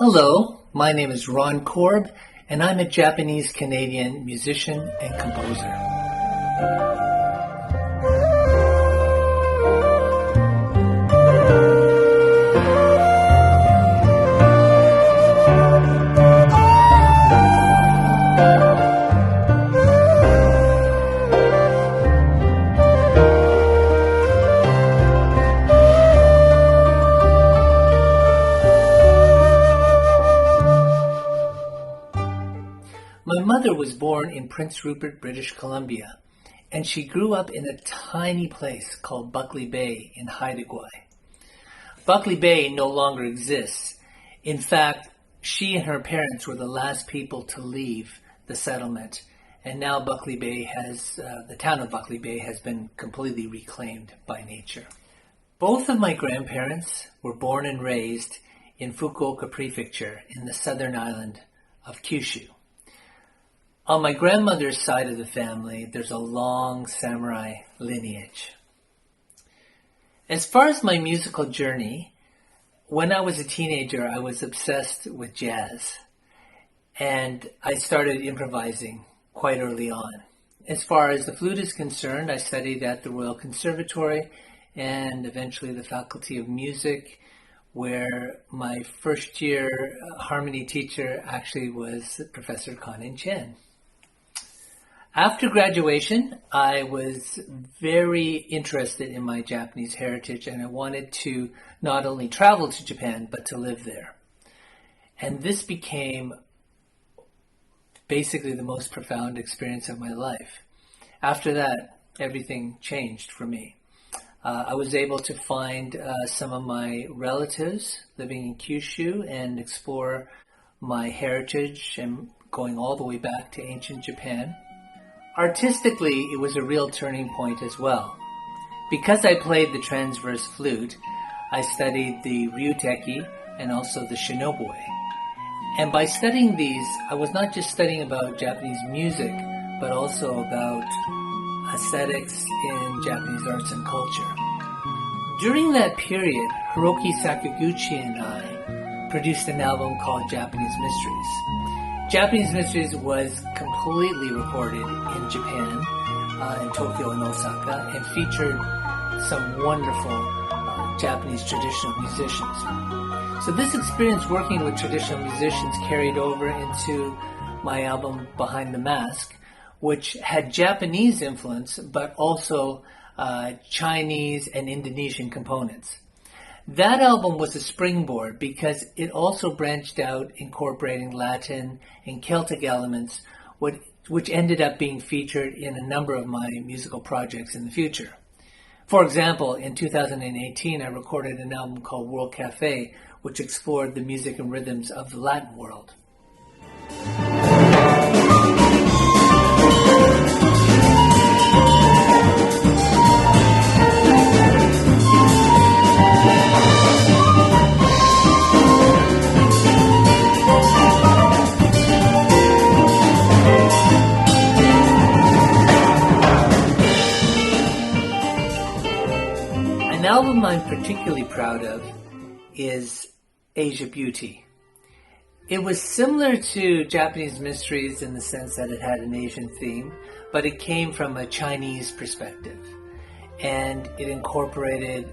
Hello, my name is Ron Korb, and I'm a Japanese-Canadian musician and composer. My mother was born in Prince Rupert, British Columbia, and she grew up in a tiny place called Buckley Bay in Haida Gwaii. Buckley Bay no longer exists. In fact, she and her parents were the last people to leave the settlement, and now the town of Buckley Bay has been completely reclaimed by nature. Both of my grandparents were born and raised in Fukuoka Prefecture in the southern island of Kyushu. On my grandmother's side of the family, there's a long samurai lineage. As far as my musical journey, when I was a teenager, I was obsessed with jazz, and I started improvising quite early on. As far as the flute is concerned, I studied at the Royal Conservatory and eventually the Faculty of Music, where my first year harmony teacher actually was Professor Kanin Chen. After graduation, I was very interested in my Japanese heritage, and I wanted to not only travel to Japan, but to live there. And this became basically the most profound experience of my life. After that, everything changed for me. I was able to find some of my relatives living in Kyushu and explore my heritage and going all the way back to ancient Japan. Artistically, it was a real turning point as well. Because I played the transverse flute, I studied the ryuteki and also the shinobue. And by studying these, I was not just studying about Japanese music, but also about aesthetics in Japanese arts and culture. During that period, Hiroki Sakaguchi and I produced an album called Japanese Mysteries. Japanese Mysteries was completely recorded in Japan, in Tokyo and Osaka, and featured some wonderful Japanese traditional musicians. So this experience working with traditional musicians carried over into my album Behind the Mask, which had Japanese influence, but also Chinese and Indonesian components. That album was a springboard because it also branched out, incorporating Latin and Celtic elements, which ended up being featured in a number of my musical projects in the future. For example, in 2018, I recorded an album called World Café, which explored the music and rhythms of the Latin world. An album I'm particularly proud of is Asia Beauty. It was similar to Japanese Mysteries in the sense that it had an Asian theme, but it came from a Chinese perspective. And it incorporated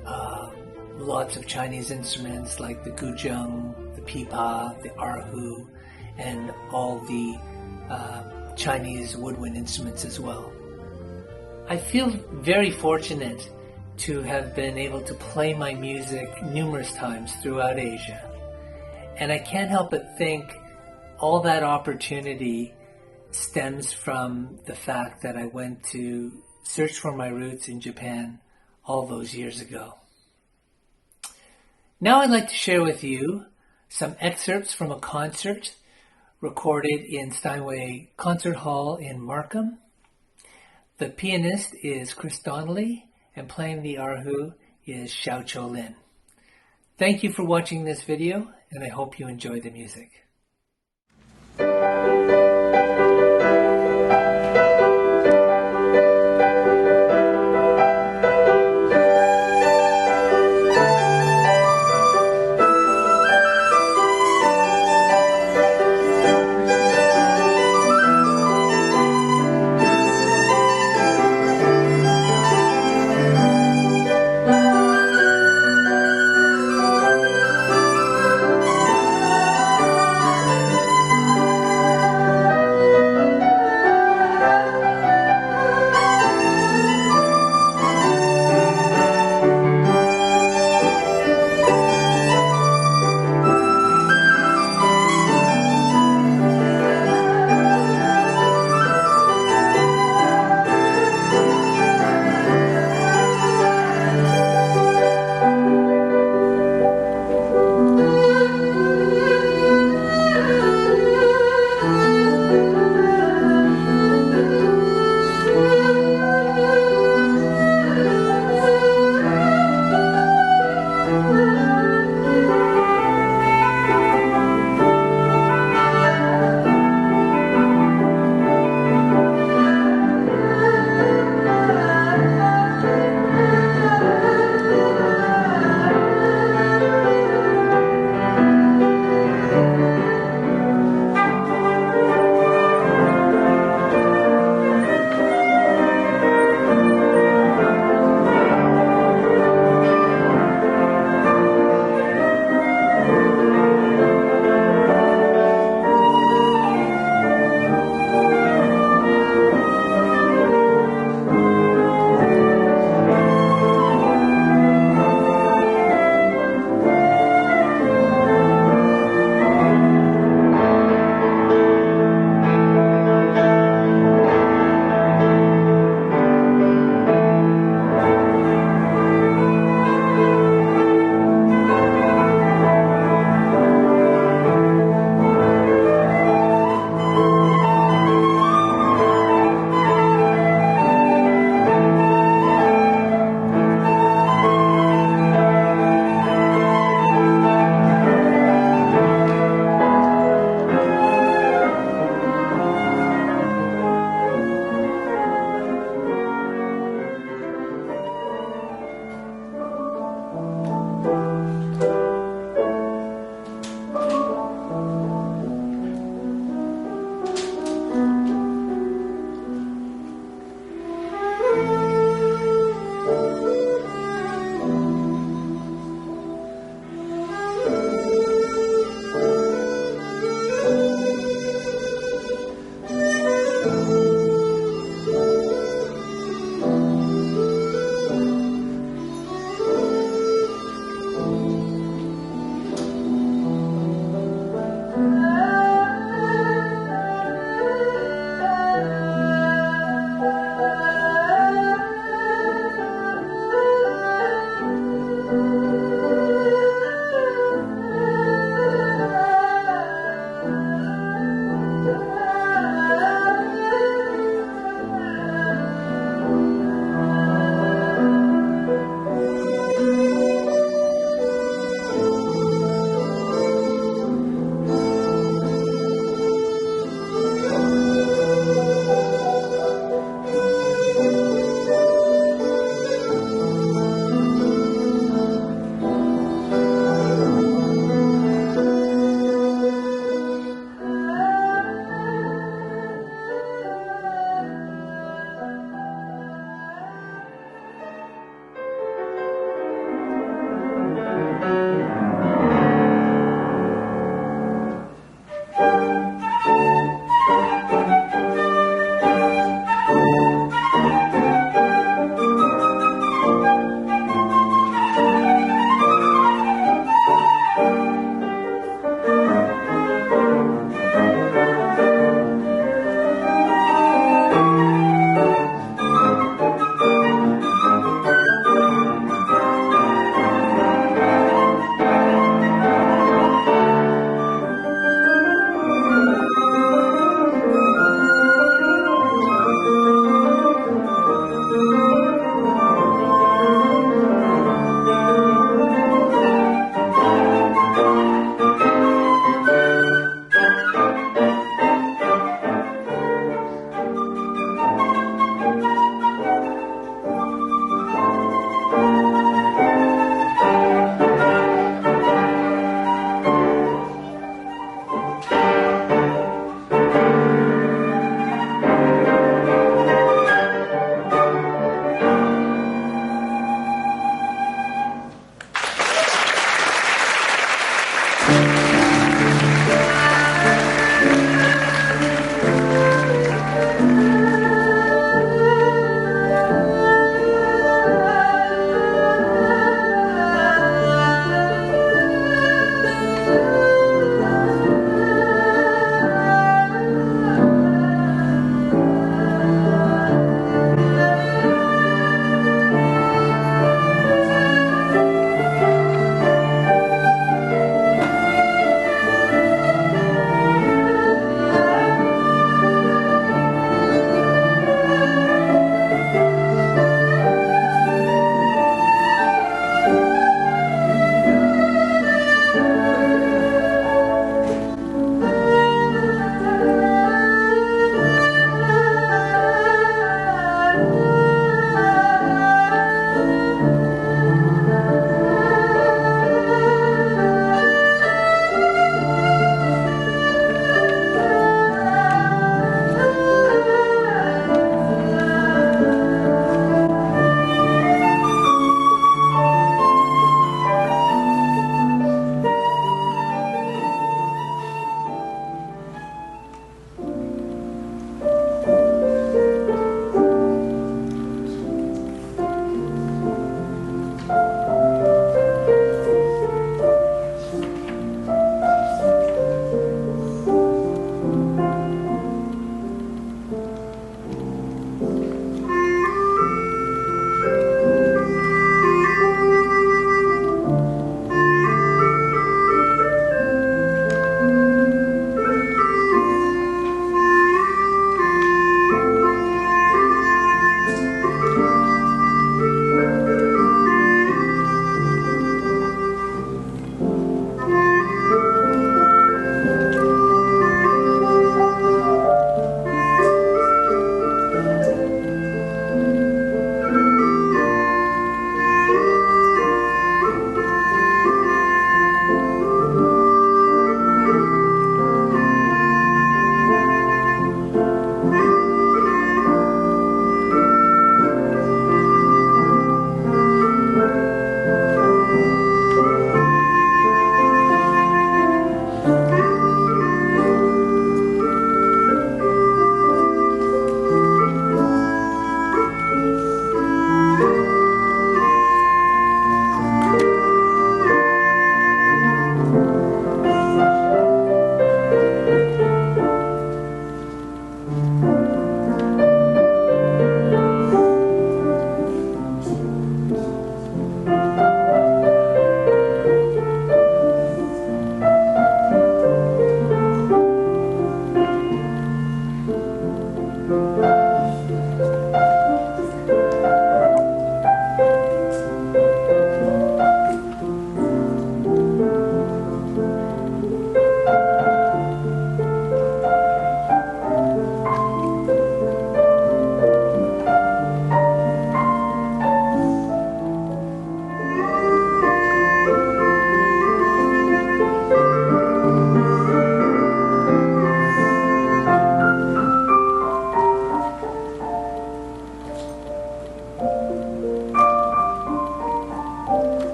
lots of Chinese instruments like the guzheng, the pipa, the erhu, and all the Chinese woodwind instruments as well. I feel very fortunate to have been able to play my music numerous times throughout Asia. And I can't help but think all that opportunity stems from the fact that I went to search for my roots in Japan all those years ago. Now I'd like to share with you some excerpts from a concert recorded in Steinway Concert Hall in Markham. The pianist is Chris Donnelly, and playing the erhu is Xiao Cho Lin. Thank you for watching this video, and I hope you enjoy the music.